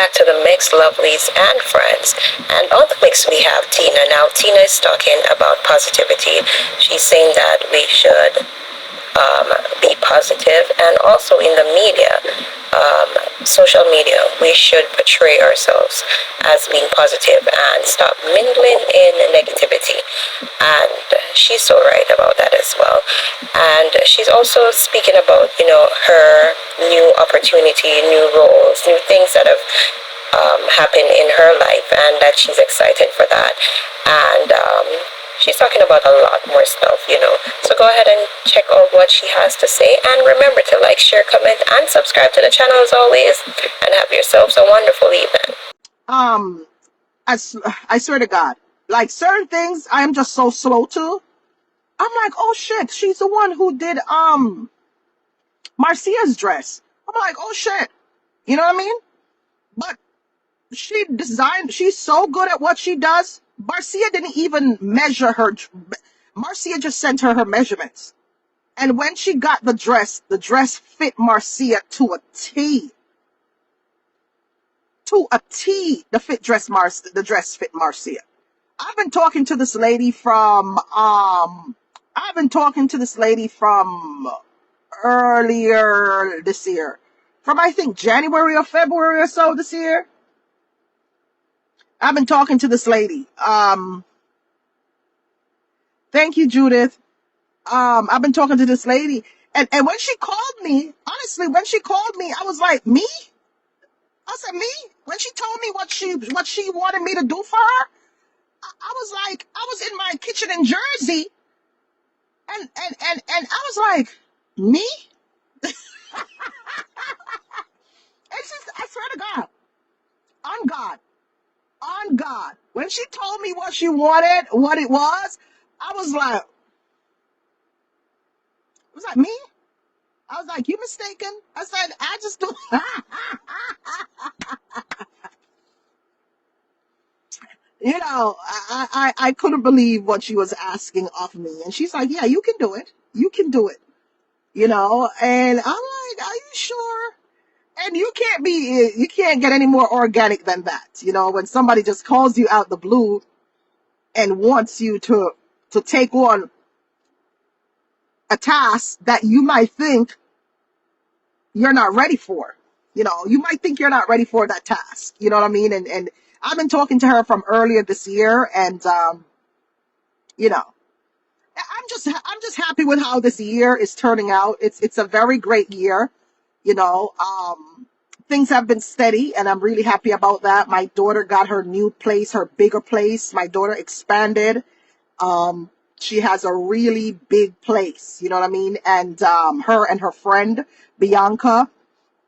back to the mix, lovelies and friends. And on the mix, we have Tina. Now, Tina is talking about positivity. She's saying that we should be positive, and also in the media, social media, we should portray ourselves as being positive and stop mingling in negativity. And she's so right about that as well. And she's also speaking about, her new opportunity, new roles, new things that have happened in her life, and that she's excited for that. And she's talking about a lot more stuff. So go ahead and check out what she has to say. And remember to like, share, comment, and subscribe to the channel as always. And have yourselves a wonderful evening. I swear to God, like certain things, I am just so slow to. I'm like, oh shit, she's the one who did Marcia's dress. I'm like, oh shit, you know what I mean? But she's so good at what she does. Marcia didn't even measure her. Marcia just sent her measurements. And when she got the dress fit Marcia to a T. To a T, the dress fit Marcia. I've been talking to this lady from earlier this year. From I think January or February or so this year. I've been talking to this lady. Thank you, Judith. I've been talking to this lady. And when she called me, honestly, I was like, me? I said, me? When she told me what she wanted me to do for her, I was like, I was in my kitchen in Jersey, and I was like, me? It's just, I swear to God, on God, when she told me what she wanted, what it was, I was like, me? I was like, you mistaken? I said, I just do. I couldn't believe what she was asking of me. And she's like, yeah, you can do it. You can do it. And I'm like, are you sure? And you can't get any more organic than that. When somebody just calls you out the blue and wants you to take on a task that you might think you're not ready for. You might think you're not ready for that task. You know what I mean? And I've been talking to her from earlier this year, and I'm just happy with how this year is turning out. It's a very great year. Things have been steady, and I'm really happy about that. My daughter got her new place, her bigger place. My daughter expanded. She has a really big place, you know what I mean? And her and her friend Bianca,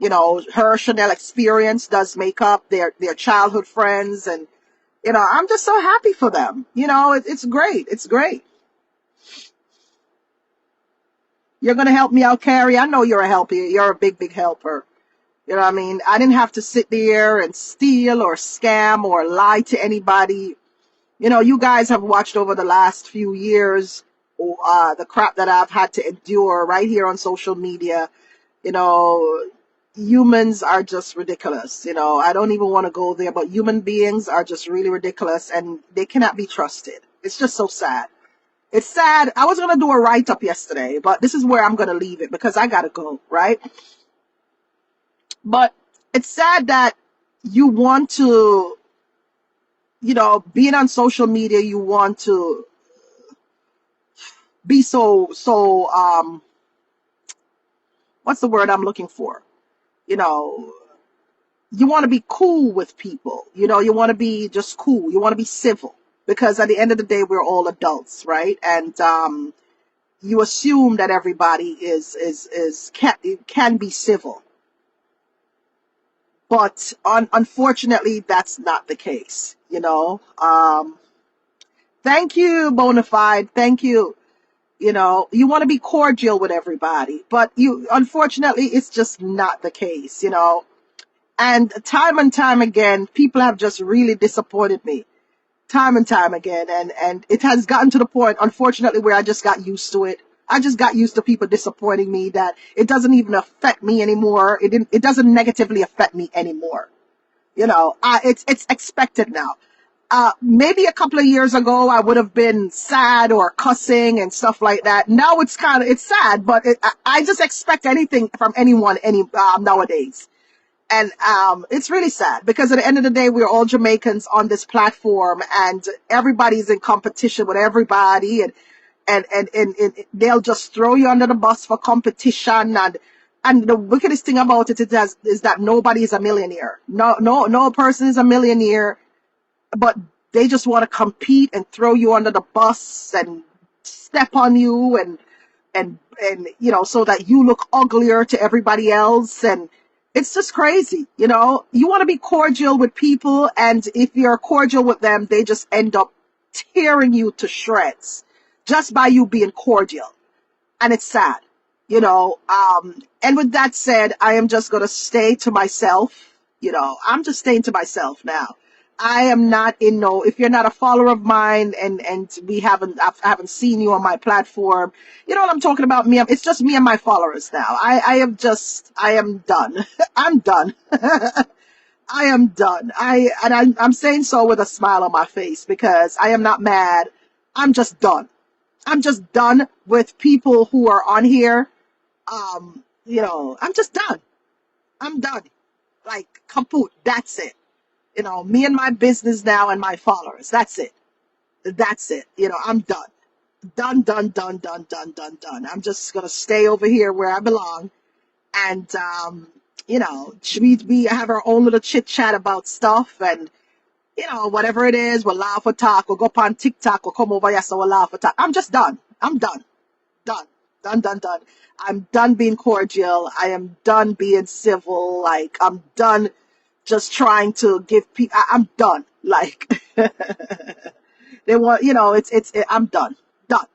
her Chanel Experience does makeup. They're childhood friends, and I'm just so happy for them. It's great. It's great. You're gonna help me out, Carrie. I know you're a helper. You're a big helper. You know what I mean? I didn't have to sit there and steal or scam or lie to anybody. You guys have watched over the last few years the crap that I've had to endure right here on social media. Humans are just ridiculous. I don't even want to go there, but human beings are just really ridiculous, and they cannot be trusted. It's just so sad. It's sad. I was going to do a write-up yesterday, but this is where I'm going to leave it because I got to go, right? But it's sad that you want to, being on social media, you want to be so what's the word I'm looking for? You want to be cool with people. You want to be just cool. You want to be civil, because at the end of the day, we're all adults, right? And you assume that everybody can be civil. But unfortunately, that's not the case, Thank you, Bonafide. Thank you. You want to be cordial with everybody, but unfortunately, it's just not the case, And time and time again, people have just really disappointed me. Time and time again. And it has gotten to the point, unfortunately, where I just got used to it. I just got used to people disappointing me, that it doesn't even affect me anymore. It doesn't negatively affect me anymore. It's expected now. Maybe a couple of years ago, I would have been sad or cussing and stuff like that. Now it's sad, but I just expect anything from anyone nowadays. And it's really sad because at the end of the day, we're all Jamaicans on this platform, and everybody's in competition with everybody, and they'll just throw you under the bus for competition. And the wickedest thing about is that nobody is a millionaire. No person is a millionaire, but they just want to compete and throw you under the bus and step on you and so that you look uglier to everybody else. And it's just crazy. You want to be cordial with people, and if you're cordial with them, they just end up tearing you to shreds just by you being cordial. And it's sad. And with that said, I am just going to stay to myself. I'm just staying to myself now. I am not in no, if you're not a follower of mine, and I haven't seen you on my platform, you know what I'm talking about. It's just me and my followers now. I am done. I'm done. I am done. I'm saying so with a smile on my face because I am not mad. I'm just done. I'm just done with people who are on here. I'm just done. I'm done. Like kaput. That's it. Me and my business now and my followers. That's it. That's it. I'm done. Done, done, done, done, done, done, done. I'm just gonna stay over here where I belong. And we have our own little chit chat about stuff, and whatever it is, we'll laugh or talk, we'll go up on TikTok, we'll come over here, so we'll laugh or talk. I'm just done. I'm done. Done. Done, done, done. I'm done being cordial. I am done being civil. Like, I'm done just trying to give people. I'm done. Like, they want, I'm done. Done.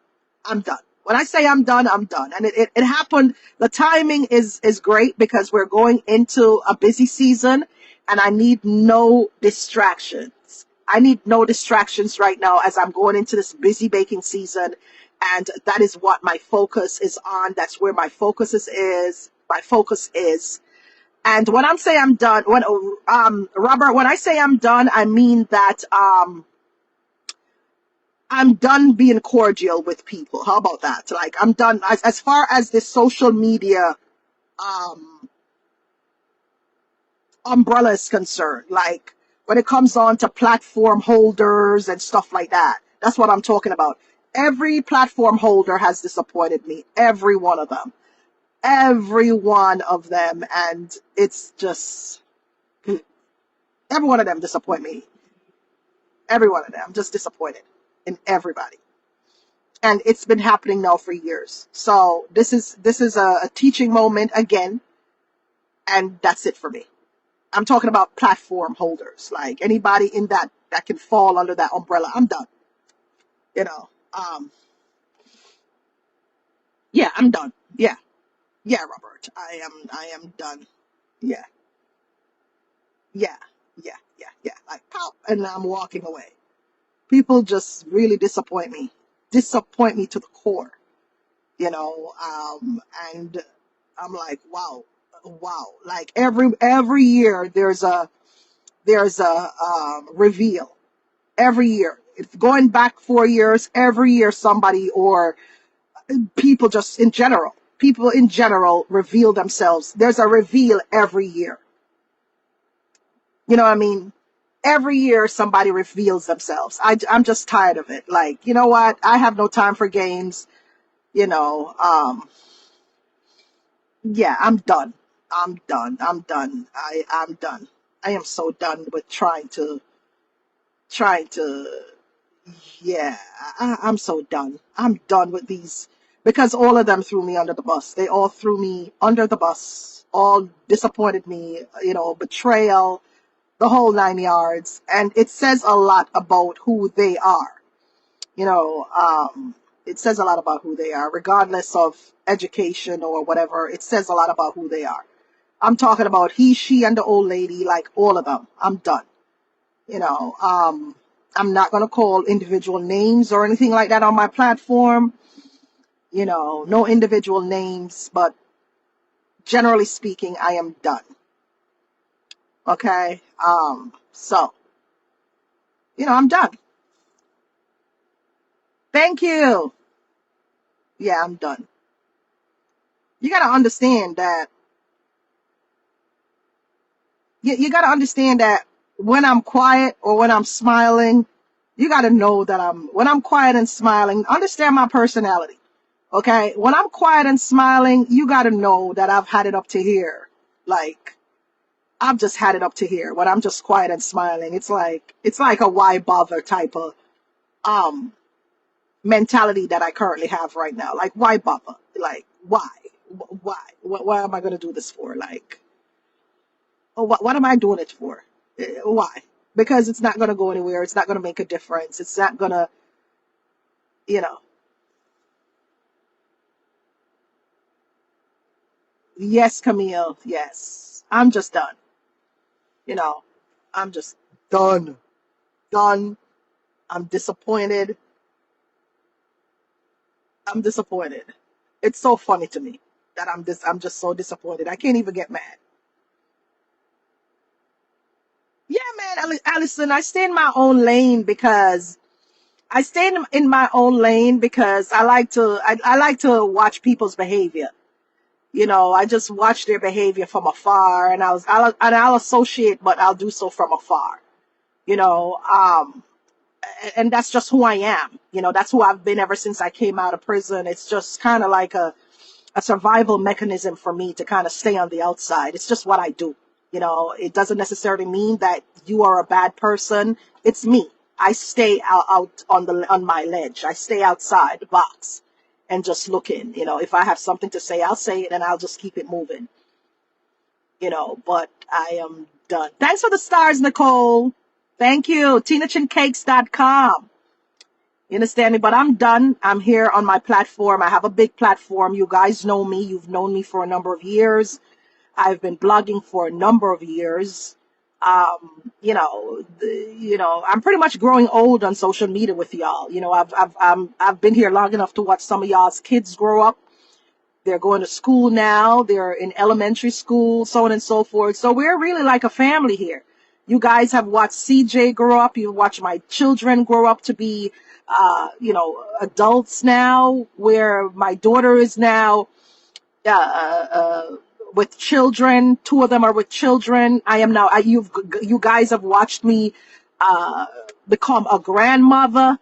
I'm done. When I say I'm done, I'm done. And it happened. The timing is great because we're going into a busy season, and I need no distractions. I need no distractions right now as I'm going into this busy baking season. And that is what my focus is on. That's where my focus is. My focus is. And when I'm saying I'm done, Robert, when I say I'm done, I mean that I'm done being cordial with people. How about that? Like, I'm done as far as the social media um umbrella is concerned. Like, when it comes on to platform holders and stuff like that. That's what I'm talking about. Every platform holder has disappointed me. Every one of them. Every one of them. And it's just, every one of them disappoint me. Every one of them. I'm just disappointed in everybody. And it's been happening now for years. So this is a teaching moment again. And that's it for me. I'm talking about platform holders. Like, anybody in that can fall under that umbrella. I'm done. You know. Yeah, I'm done. Yeah. Yeah, Robert. I am done. Yeah. Yeah. Yeah. Yeah. Yeah. Like, pow, and I'm walking away. People just really disappoint me. Disappoint me to the core. You know, and I'm like, wow, wow. Like, every year there's a reveal. Every year. If going back 4 years, every year somebody, or people in general reveal themselves. There's a reveal every year. You know what I mean? Every year somebody reveals themselves. I'm just tired of it. Like, you know what? I have no time for games. You know, yeah, I'm done. I'm done. I'm done. I'm done. I am so done with trying to, yeah, I'm so done. I'm done with these because all of them threw me under the bus. They all threw me under the bus, all disappointed me, betrayal, the whole 9 yards. And it says a lot about who they are. You know, it says a lot about who they are, regardless of education or whatever. It says a lot about who they are. I'm talking about he, she, and the old lady, like all of them. I'm done. You know, I'm not going to call individual names or anything like that on my platform. No individual names, but generally speaking, I am done. Okay. So, I'm done. Thank you. Yeah, I'm done. You got to understand that you got to understand that when I'm quiet or when I'm smiling, you got to know that when I'm quiet and smiling, understand my personality. Okay. When I'm quiet and smiling, you got to know that I've had it up to here. Like, I've just had it up to here. When I'm just quiet and smiling, it's like a why bother type of, um, mentality that I currently have right now. Like, why bother? Like, why? Why? Why am I going to do this for? Like, oh, what am I doing it for? Why? Because it's not going to go anywhere. It's not going to make a difference. It's not going to, you know, yes, Camille, yes. I'm just done. You know, I'm just done. Done. I'm disappointed. I'm disappointed. It's so funny to me that I'm just so disappointed. I can't even get mad. Yeah, man, Allison, I stay in my own lane because I stay in my own lane because I like to watch people's behavior. I just watch their behavior from afar, and I'll associate, but I'll do so from afar. You know, um, and that's just who I am. That's who I've been ever since I came out of prison. It's just kind of like a survival mechanism for me to kind of stay on the outside. It's just what I do. It doesn't necessarily mean that you are a bad person. It's me. I stay out on my ledge. I stay outside the box and just look in. If I have something to say, I'll say it and I'll just keep it moving. But I am done. Thanks for the stars, Nicole. Thank you. TinaChinCakes.com. You understand me? But I'm done. I'm here on my platform. I have a big platform. You guys know me. You've known me for a number of years. I've been blogging for a number of years. I'm pretty much growing old on social media with y'all. I've been here long enough to watch some of y'all's kids grow up. They're going to school now. They're in elementary school, so on and so forth. So we're really like a family here. You guys have watched CJ grow up. You watch my children grow up to be, adults now, where my daughter is now, with children. Two of them are with children. I am now, you guys have watched me, uh, become a grandmother.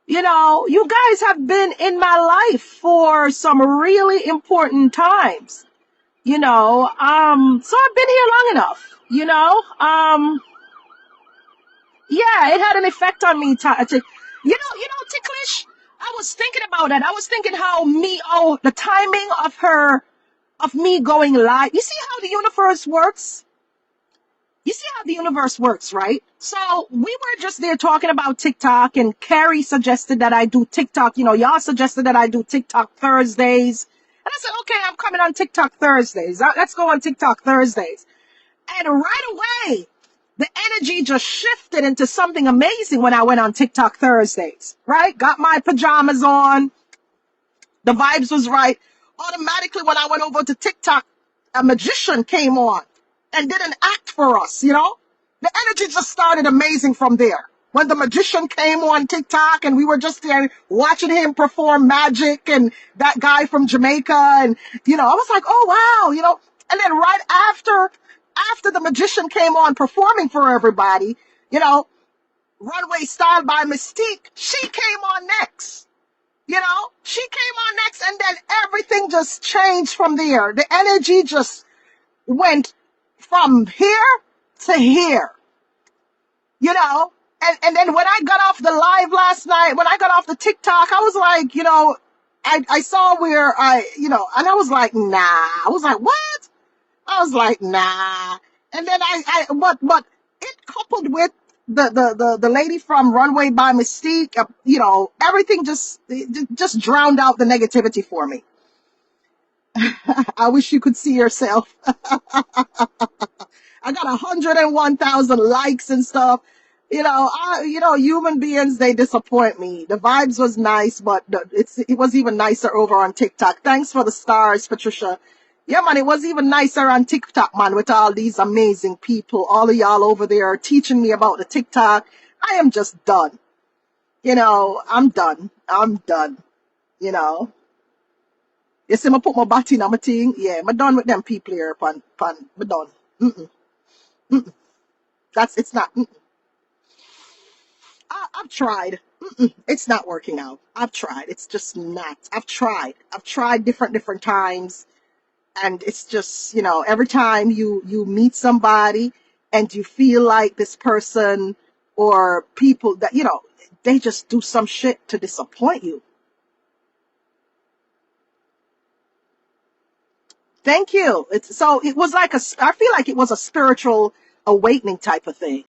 You guys have been in my life for some really important times, so I've been here long enough, yeah, it had an effect on me. Ticklish, I was thinking about that. I was thinking the timing of me going live. You see how the universe works? You see how the universe works, right? So we were just there talking about TikTok, and Carrie suggested that I do TikTok. Y'all suggested that I do TikTok Thursdays. And I said, okay, I'm coming on TikTok Thursdays. Let's go on TikTok Thursdays. And right away, the energy just shifted into something amazing when I went on TikTok Thursdays, right? Got my pajamas on. The vibes was right. Automatically, when I went over to TikTok, a magician came on and did an act for us, The energy just started amazing from there. When the magician came on TikTok and we were just there watching him perform magic, and that guy from Jamaica, and, I was like, oh, wow, and then right after the magician came on performing for everybody, Runway Style by Mystique, she came on next. She came on next, and then everything just changed from there. The energy just went from here to here, and then when I got off the live last night, when I got off the TikTok, I was like, I saw where and I was like, nah. I was like, what? I was like, nah. And then but it coupled with the lady from Runway by Mystique, everything just drowned out the negativity for me. I wish you could see yourself. I got 101,000 likes and stuff. Human beings, they disappoint me. The vibes was nice, but it was even nicer over on TikTok. Thanks for the stars, Patricia. Yeah, man, it was even nicer on TikTok, man, with all these amazing people, all of y'all over there teaching me about the TikTok. I am just done. I'm done. I'm done. You know. You see me put my body in my thing? Yeah, I'm done with them people here, I'm done. Mm-mm, mm-mm. It's not. I've tried. It's not working out. I've tried. It's just not. I've tried. I've tried different times, and it's just every time you meet somebody and you feel like this person or people that they just do some shit to disappoint you. Thank you. It was like I feel like it was a spiritual awakening type of thing.